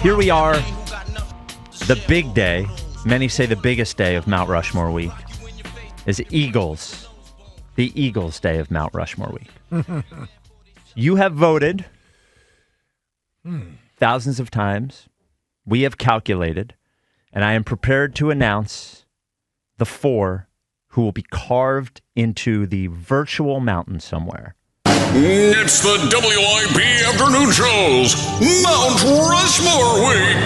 Here we are, the big day. Many say the biggest day of Mount Rushmore week is Eagles. The Eagles day of Mount Rushmore week. You have voted thousands of times. We have calculated, and I am prepared to announce the 4 who will be carved into the virtual mountain somewhere. It's the WIP Afternoon Show's Mount Rushmore Week.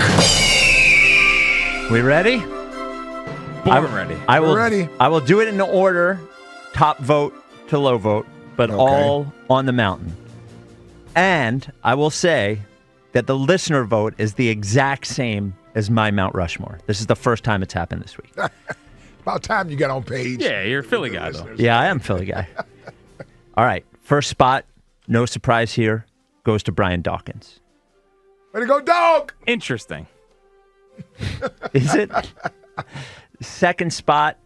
We ready? I'm ready. We're ready. I will do it in order, top vote to low vote, but all on the mountain. And I will say that the listener vote is the exact same as my Mount Rushmore. This is the first time it's happened this week. About time you got on page. Yeah, you're a Philly guy, though. Yeah, I am a Philly guy. All right. First spot, no surprise here, goes to Brian Dawkins. Way to go, dog! Interesting. Is it? Second spot,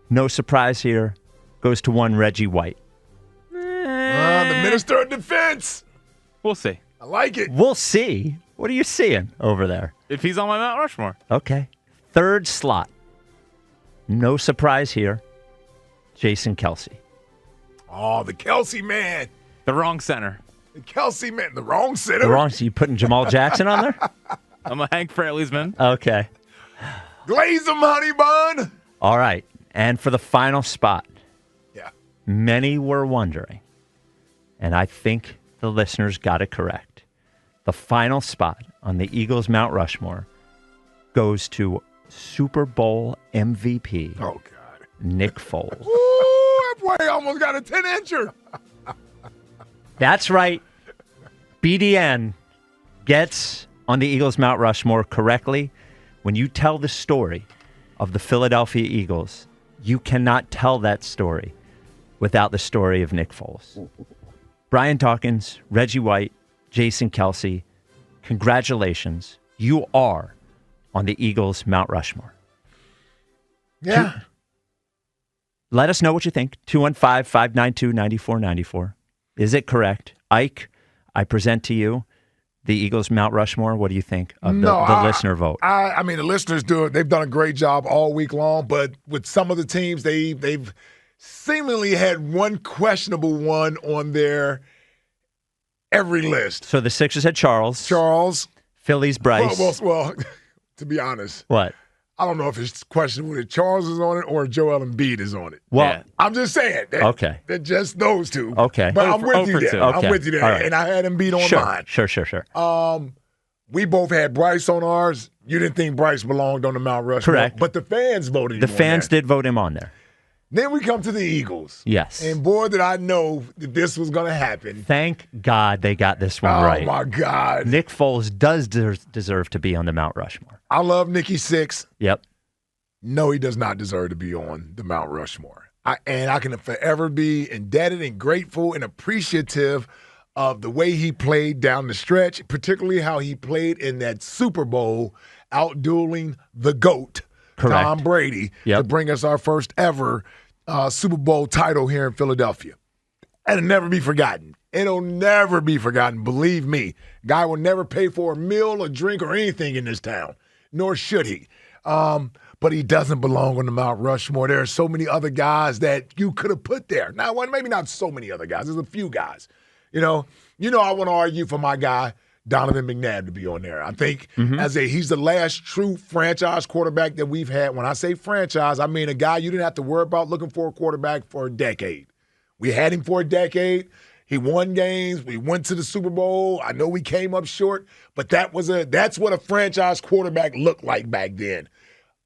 no surprise here, goes to one Reggie White. The Minister of Defense. We'll see. I like it. We'll see. What are you seeing over there? If he's on my Mount Rushmore. Okay. Third slot, no surprise here, Jason Kelce. Oh, the Kelce man. The wrong center. The Kelce man. The wrong center. The wrong, so you putting Jamal Jackson on there? I'm a Hank Fraley's man. Okay. Glaze him, honey bun. All right. And for the final spot, Yeah. many were wondering, and I think the listeners got it correct. The final spot on the Eagles Mount Rushmore goes to Super Bowl MVP, Oh, God. Nick Foles. Ooh, that boy almost got a 10-incher. That's right. BDN gets on the Eagles Mount Rushmore correctly. When you tell the story of the Philadelphia Eagles, you cannot tell that story without the story of Nick Foles. Brian Dawkins, Reggie White, Jason Kelce, congratulations. You are on the Eagles Mount Rushmore. Yeah. Let us know what you think. 215-592-9494. Is it correct? Ike, I present to you the Eagles Mount Rushmore. What do you think of the listener vote? I mean, the listeners they've done a great job all week long, but with some of the teams, they've seemingly had one questionable one on their every list. So the Sixers had Charles. Phillies, Bryce. Well, to be honest, What? I don't know if it's questionable that Charles is on it or Joel Embiid is on it. Well, Yeah. I'm just saying. Okay. They're just those two. Okay. But I'm with you there. two. Okay. I'm with you there. All right. And I had Embiid on mine. Sure. We both had Bryce on ours. You didn't think Bryce belonged on the Mount Rushmore. Correct. But the fans voted him The on fans there. did vote him on there. Then we come to the Eagles. Yes. And boy, did I know that this was going to happen. Thank God they got this one right. Oh, my God. Nick Foles does deserve to be on the Mount Rushmore. I love Nicky Six. Yep. No, he does not deserve to be on the Mount Rushmore. And I can forever be indebted and grateful and appreciative of the way he played down the stretch, particularly how he played in that Super Bowl, out-dueling the GOAT, Correct. Tom Brady, to bring us our first ever Super Bowl title here in Philadelphia. And it'll never be forgotten. It'll never be forgotten. Believe me, guy will never pay for a meal, a drink, or anything in this town, nor should he. But he doesn't belong on the Mount Rushmore. There are so many other guys that you could have put there. Now, well, maybe not so many other guys. There's a few guys. You know, I want to argue for my guy, Donovan McNabb, to be on there. I think he's the last true franchise quarterback that we've had. When I say franchise, I mean a guy you didn't have to worry about looking for a quarterback for a decade. We had him for a decade. He won games. We went to the Super Bowl. I know we came up short, but that's what a franchise quarterback looked like back then.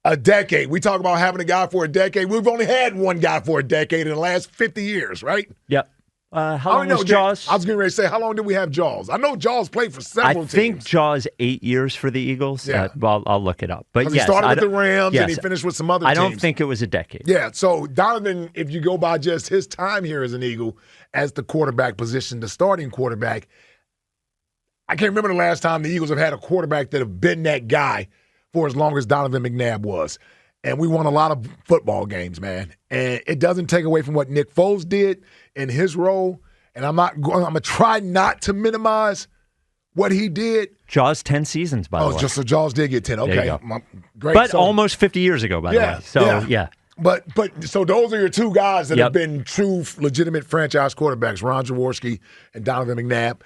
A decade. We talk about having a guy for a decade. We've only had one guy for a decade in the last 50 years, right? Yep. How long was Jaws? I was getting ready to say, how long did we have Jaws? I know Jaws played for several teams. I think Jaws 8 years for the Eagles. Yeah. Well, I'll look it up. But he started with the Rams and he finished with some other teams. I don't think it was a decade. Yeah, so Donovan, if you go by just his time here as an Eagle, as the quarterback position, the starting quarterback, I can't remember the last time the Eagles have had a quarterback that have been that guy for as long as Donovan McNabb was. And we won a lot of football games, man. And it doesn't take away from what Nick Foles did in his role. And I'm going to try not to minimize what he did. Jaws 10 seasons, by the way. Oh, just so Jaws did get 10. There Okay. you go. Great. But So- almost 50 years ago, by the way. So, yeah. But so those are your two guys that Yep. have been true, legitimate franchise quarterbacks, Ron Jaworski and Donovan McNabb.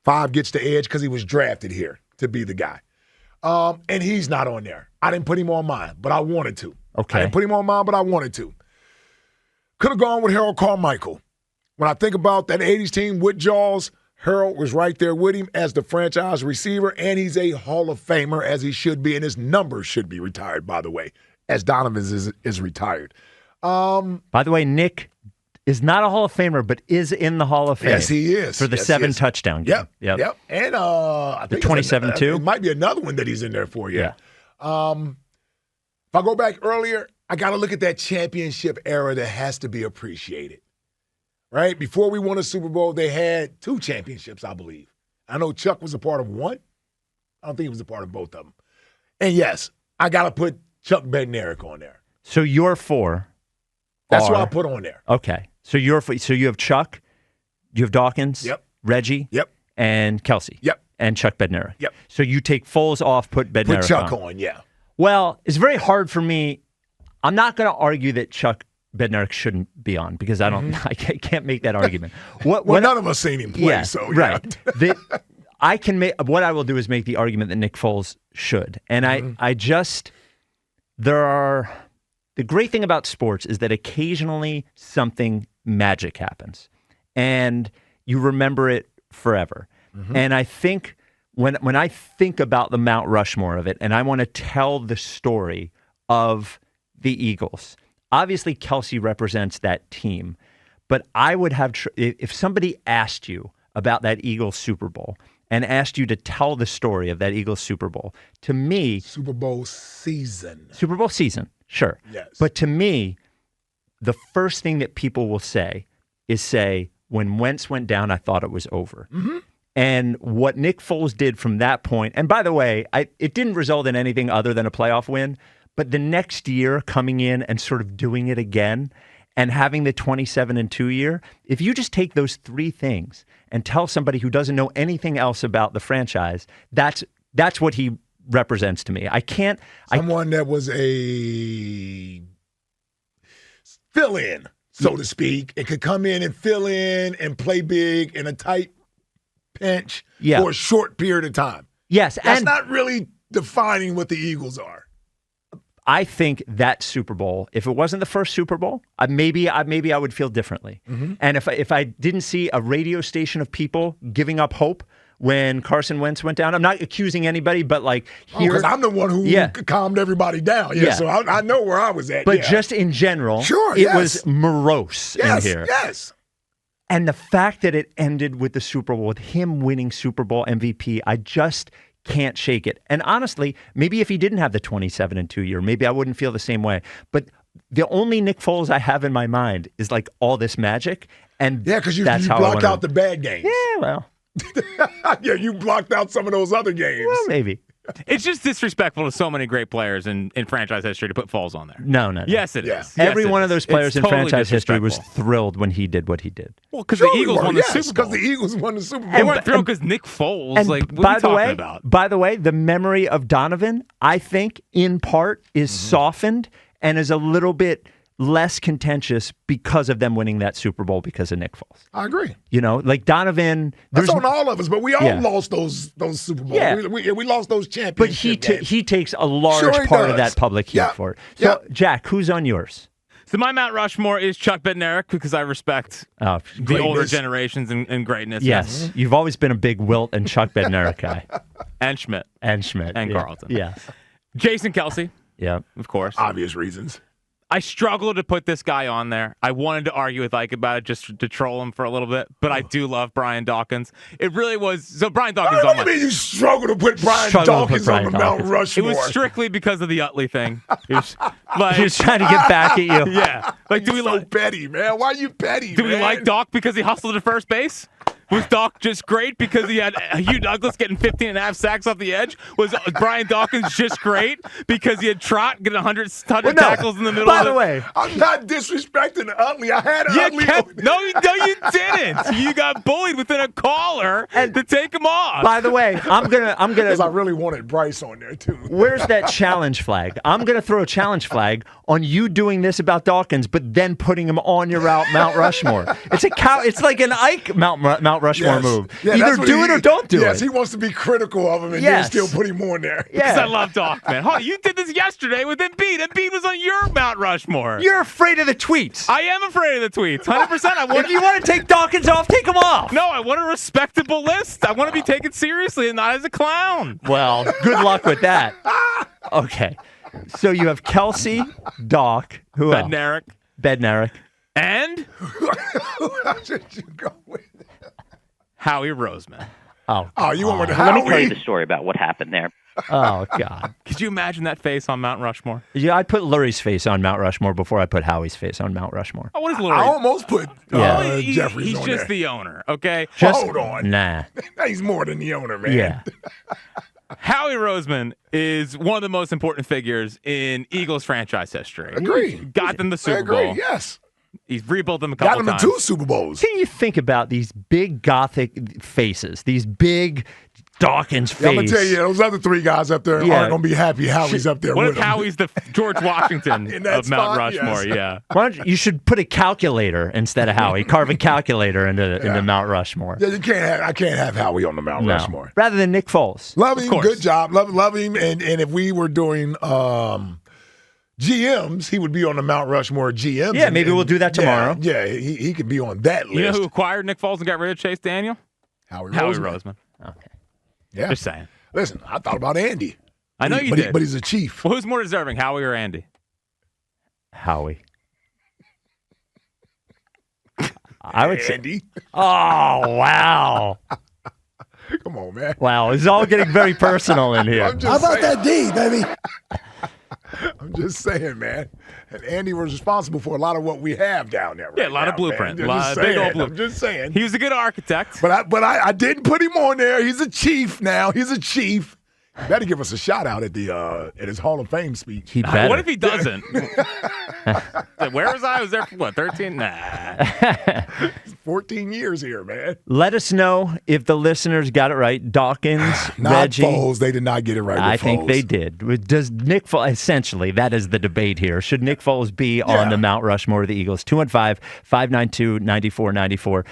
5 gets the edge because he was drafted here to be the guy. And he's not on there. I didn't put him on mine, but I wanted to. Okay. I didn't put him on mine, but I wanted to. Could have gone with Harold Carmichael. When I think about that 80s team with Jaws, Harold was right there with him as the franchise receiver, and he's a Hall of Famer, as he should be, and his numbers should be retired, by the way, as Donovan's is retired. By the way, Nick is not a Hall of Famer, but is in the Hall of Fame. Yes, he is. For the Yes, 7 he is. touchdown game. Yep. And I think 27 too? It might be another one that he's in there for, yeah. If I go back earlier, I got to look at that championship era that has to be appreciated. Right? Before we won a Super Bowl, they had 2 championships, I believe. I know Chuck was a part of one. I don't think he was a part of both of them. And yes, I got to put Chuck Bednarik on there. So your 4 That's are, what I put on there. Okay. So you have Chuck, you have Dawkins, Yep. Reggie, Yep. and Kelsey. Yep. And Chuck Bednarik. Yep. So you take Foles off, put Bednarik Put Chuck on. on, yeah. Well, it's very hard for me. I'm not going to argue that Chuck Bednarik shouldn't be on because I don't. I can't make that argument. Well, none of us seen him play, so yeah. Right. I can make. What I will do is make the argument that Nick Foles should, and I just the great thing about sports is that occasionally something magic happens, and you remember it forever. And I think when I think about the Mount Rushmore of it, and I want to tell the story of the Eagles. Obviously, Kelsey represents that team, but I would have if somebody asked you about that Eagles Super Bowl and asked you to tell the story of that Eagles Super Bowl, to me, Super Bowl season, sure, yes, but to me, the first thing that people will say is when Wentz went down, I thought it was over. And what Nick Foles did from that point, and by the way, it didn't result in anything other than a playoff win. But the next year coming in and sort of doing it again and having the 27-2 year, if you just take those 3 things and tell somebody who doesn't know anything else about the franchise, that's what he represents to me. I can't. Someone that was a fill-in, so to speak, and could come in and fill in and play big in a tight pinch for a short period of time. Yes. That's not really defining what the Eagles are. I think that Super Bowl, if it wasn't the first Super Bowl, maybe I would feel differently. And if I didn't see a radio station of people giving up hope when Carson Wentz went down, I'm not accusing anybody, but like here, because I'm the one who calmed everybody down. So I know where I was at. But just in general, it was morose in here. Yes. And the fact that it ended with the Super Bowl, with him winning Super Bowl MVP, I just can't shake it. And honestly, maybe if he didn't have the 27-2 year, maybe I wouldn't feel the same way. But the only Nick Foles I have in my mind is like all this magic. And because you blocked out the bad games. Yeah, well. You blocked out some of those other games. Well, maybe. It's just disrespectful to so many great players in franchise history to put Foles on there. No. Yes, it is. Yes, Every one of those players in totally franchise history was thrilled when he did what he did. Well, because the Eagles won the Super Bowl. Because the Eagles won the Super Bowl. They weren't thrilled because Nick Foles. And what are you talking about? By the way, the memory of Donovan, I think, in part, is softened and is a little bit less contentious because of them winning that Super Bowl because of Nick Foles. I agree. You know, like Donovan. That's on all of us, but we all lost those Super Bowls. Yeah. We lost those championships. But he takes a large part of that public heat for it. So, Jack, who's on yours? So my Mount Rushmore is Chuck Bednarik because I respect the older generations and greatness. Yes. You've always been a big Wilt and Chuck Bednarik guy. And Schmidt. And Carlton. Yes. Jason Kelsey. Yeah. Of course. Obvious reasons. I struggled to put this guy on there. I wanted to argue with Ike about it just to troll him for a little bit, but I do love Brian Dawkins. It really was. So Brian Dawkins on my... What do you mean you struggled to put Brian Dawkins on the Mount Rushmore? It was strictly because of the Utley thing. He was trying to get back at you. Yeah. Like, do we like petty, man? Why are you petty, Do we like Doc because he hustled at first base? Was Doc just great because he had Hugh Douglas getting 15 and a half sacks off the edge? Was Brian Dawkins just great because he had Trot getting 100 tackles in the middle By of the way, I'm not disrespecting Utley. I had Utley. No, you didn't. You got bullied within a caller to take him off. by the way, I'm gonna. Because I really wanted Bryce on there, too. Where's that challenge flag? I'm gonna throw a challenge flag on you doing this about Dawkins, but then putting him on your Mount Rushmore. It's like an Ike Mount Rushmore move. Yeah, Either do it or don't do it. Yes, he wants to be critical of him and then still put him on there. Because Yeah. I love Doc, man. Hold on, you did this yesterday with Embiid. Embiid was on your Mount Rushmore. You're afraid of the tweets. I am afraid of the tweets. 100%. If you want to take Dawkins off, take him off. No, I want a respectable list. I want to be taken seriously and not as a clown. Well, good luck with that. Okay. So you have Kelsey, Doc, who else? Bednarik. And How should you go with it? Howie Roseman. Oh, you went with Let me tell Howie? you the story about what happened there. oh God. Could you imagine that face on Mount Rushmore? Yeah, I'd put Lurie's face on Mount Rushmore before I put Howie's face on Mount Rushmore. Oh, what is I Lurie? almost put Jeffries He's on just there. the owner, okay? Hold on. Nah. He's more than the owner, man. Yeah. Howie Roseman is one of the most important figures in Eagles franchise history. Agree. Got them the Super Agree, Bowl. yes. He's rebuilt them a Got couple him to times. 2 Super Bowls. Can you think about these big Gothic faces, these big Dawkins Yeah, I'm face? going to tell you, those other 3 guys up there Yeah. aren't going to be happy Howie's up there What with if him. Howie's the George Washington In that of Mount spot, Rushmore? yes. Yeah. Why don't you should put a calculator instead of Howie. Carve a calculator into Mount Rushmore. Yeah, I can't have Howie on the Mount Rushmore. Rather than Nick Foles. Love him, course. good job. Love him. And if we were doing GMs, he would be on the Mount Rushmore GMs. Yeah, maybe we'll do that tomorrow. Yeah, he could be on that list. You know who acquired Nick Foles and got rid of Chase Daniel? Howie Roseman. Okay. Yeah. Just saying. Listen, I thought about Andy. I know you did. But he's a chief. Well, who's more deserving, Howie or Andy? Howie. I would say. Andy. Oh, wow. Come on, man. Wow. It's all getting very personal in here. I'm just saying. That D, baby? I'm just saying, man. And Andy was responsible for a lot of what we have down there. Right Yeah, a lot of now, blueprint. man. A lot of big old blueprint. I'm just saying. He was a good architect. But I didn't put him on there. He's a chief now. He's a chief. You better give us a shout out at his Hall of Fame speech. He better. What if he doesn't? Where was I? I was there for what, 13? Nah. 14 years here, man. Let us know if the listeners got it right. Dawkins, Not Reggie. Foles. They did not get it right. I with think Foles. they did. Does Nick Foles, essentially, that is the debate here. Should Nick Foles be on the Mount Rushmore of the Eagles? 215-592-9494.